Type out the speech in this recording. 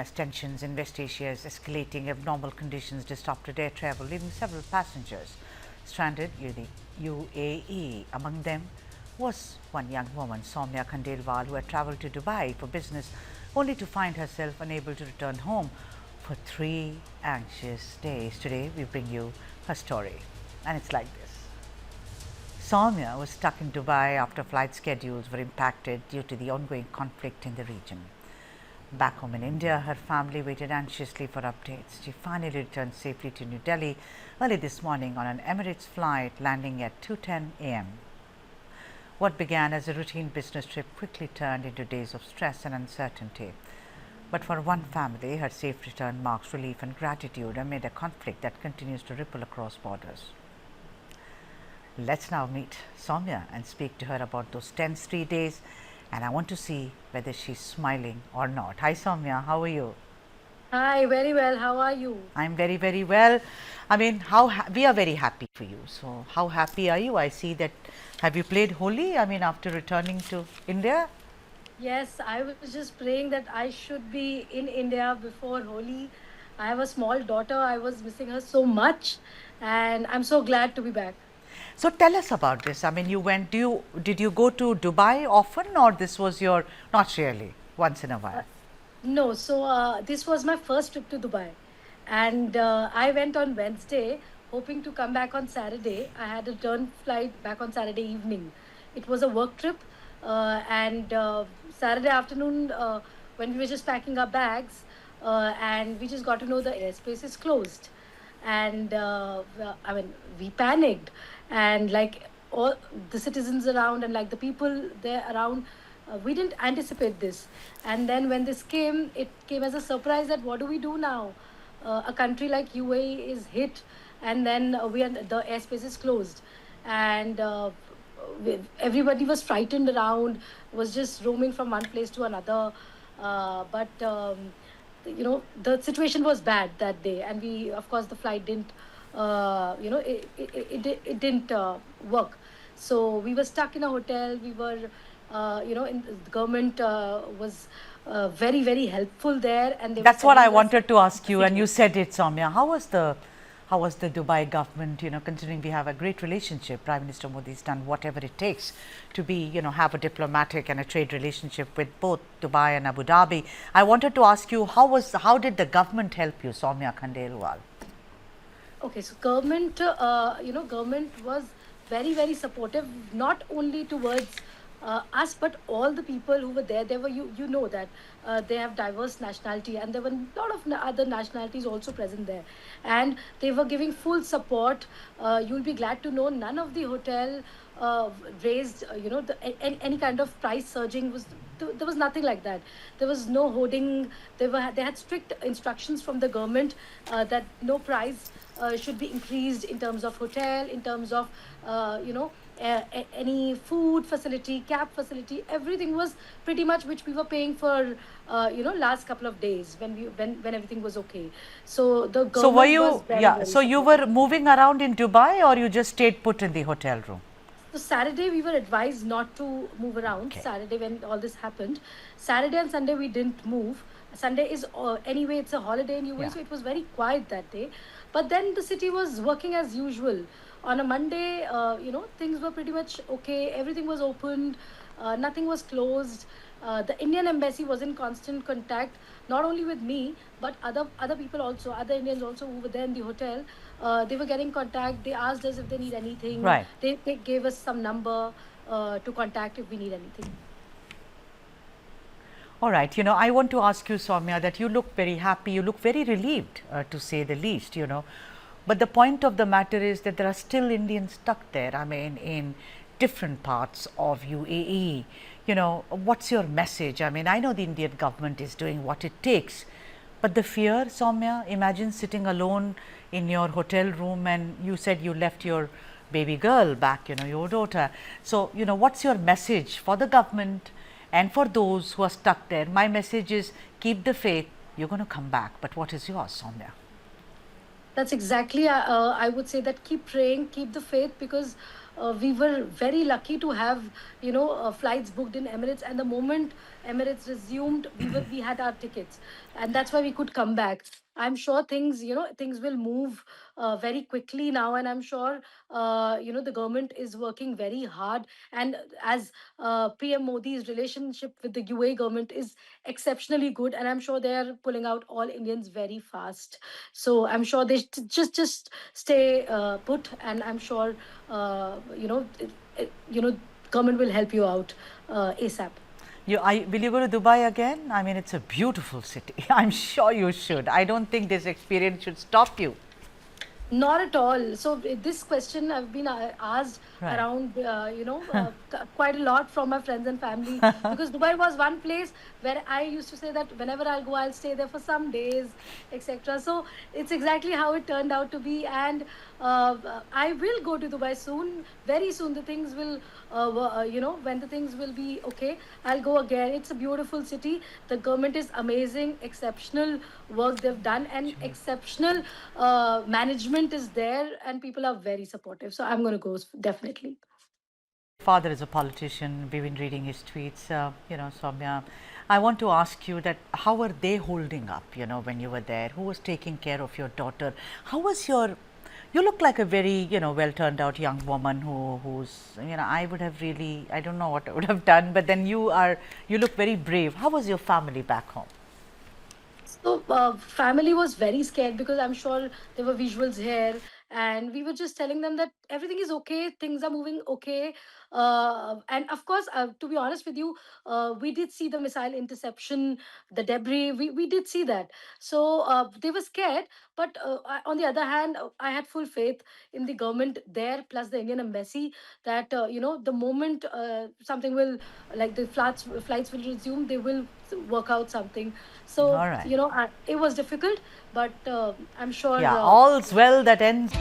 As tensions in West Asia is escalating, abnormal conditions disrupted air travel, leaving several passengers stranded in the UAE. Among them was one young woman, Somya Khandelwal, who had travelled to Dubai for business, only to find herself unable to return home for 3 anxious days. Today, we bring you her story, and it's like this. Somya was stuck in Dubai after flight schedules were impacted due to the ongoing conflict in the region. Back home in India, her family waited anxiously for updates. She finally returned safely to New Delhi early this morning on an Emirates flight, landing at 2:10 a.m. What began as a routine business trip quickly turned into days of stress and uncertainty. But for one family, her safe return marks relief and gratitude amid a conflict that continues to ripple across borders. Let's now meet Somya and speak to her about those tense 3 days, and I want to see whether she's smiling or not. Hi Somya, how are you? Hi, very well. How are you? I'm very, very well. I mean, we are very happy for you. So, how happy are you? I see that. Have you played Holi? I mean, after returning to India? Yes, I was just praying that I should be in India before Holi. I have a small daughter. I was missing her so much, and I'm so glad to be back. So tell us about this. I mean, did you go to Dubai often, or this was your, not really, once in a Uh, while? no, so this was my first trip to Dubai, and I went on Wednesday, hoping to come back on Saturday. I had a return flight back on Saturday evening. It was a work trip, and Saturday afternoon, when we were just packing our bags, and we just got to know the airspace is closed. And I mean, we panicked, and like all the citizens around and like the people there around, we didn't anticipate this. And then when this came, it came as a surprise that what do we do now? A country like UAE is hit, and then the airspace is closed, and everybody was frightened around, was just roaming from one place to another. But the situation was bad that day, and we, of course, the flight didn't it didn't work. So we were stuck in a hotel. We were in the government was very, very helpful there, and they were That's what I sending us wanted to ask you, and you messages. said it, Soumya. How was the Dubai government? You know, considering we have a great relationship, Prime Minister Modi's done whatever it takes to be, have a diplomatic and a trade relationship with both Dubai and Abu Dhabi. I wanted to ask you, how did the government help you, Somya Khandelwal? Okay, so government, government was very, very supportive, not only towards us, but all the people who were there. There were, you know that they have diverse nationality, and there were a lot of other nationalities also present there, and they were giving full support. You'll be glad to know none of the hotel raised, any kind of price surging was. There was nothing like that. There was no hoarding. They had strict instructions from the government that no price should be increased in terms of hotel, in terms of any food facility, cab facility. Everything was pretty much which we were paying for last couple of days when everything was okay. So the So were government was you, very, yeah, very so you were supportive. moving around in Dubai, or you just stayed put in the hotel room? So Saturday we were advised not to move around. Okay. Saturday when all this happened, Saturday and Sunday we didn't move. Sunday is anyway it's a holiday in UAE, Yeah. so it was very quiet that day. But then the city was working as usual. On a Monday, things were pretty much okay. Everything was opened. Nothing was closed. The Indian embassy was in constant contact, not only with me, but other people also, other Indians also who were there in the hotel. They were getting contact. They asked us if they need anything. Right. They gave us some number to contact if we need anything. All right. I want to ask you, Soumya, that you look very happy, you look very relieved, to say the least. But the point of the matter is that there are still Indians stuck there, I mean, in different parts of UAE. What's your message? I mean, I know the Indian government is doing what it takes, but the fear, Soumya, imagine sitting alone in your hotel room, and you said you left your baby girl back, your daughter. So, what's your message for the government and for those who are stuck there? My message is, keep the faith, you're going to come back. But what is yours, Soumya? That's exactly, I would say that keep praying, keep the faith, because we were very lucky to have, flights booked in Emirates. And the moment Emirates resumed, we had our tickets. And that's why we could come back. I'm sure things will move very quickly now. And I'm sure, the government is working very hard. And as PM Modi's relationship with the UAE government is exceptionally good. And I'm sure they are pulling out all Indians very fast. So I'm sure they just stay put, and I'm sure government will help you out ASAP. Will you go to Dubai again? I mean, it's a beautiful city. I'm sure you should. I don't think this experience should stop you. Not at all. So this question I've been asked Right. around, quite a lot from my friends and family, because Dubai was one place where I used to say that whenever I'll go, I'll stay there for some days, etc. So it's exactly how it turned out to be, and I will go to Dubai soon, very soon. The things will, when the things will be okay, I'll go again. It's a beautiful city. The government is amazing, exceptional work they've done, and exceptional management is there, and people are very supportive. So I'm going to go definitely. Father is a politician. We've been reading his tweets. Somya, I want to ask you that how were they holding up? When you were there, who was taking care of your daughter? How was your? You look like a very well turned out young woman who's I would have really, I don't know what I would have done, but then you look very brave. How was your family back home? So family was very scared, because I'm sure there were visuals here, and we were just telling them that everything is okay, things are moving okay. And of course, to be honest with you, we did see the missile interception, the debris. We did see that. So they were scared, but on the other hand, I had full faith in the government there, plus the Indian embassy, that the moment something will, like the flights will resume, they will work out something. So All right. it was difficult, but I'm sure. Yeah, all's well that ends.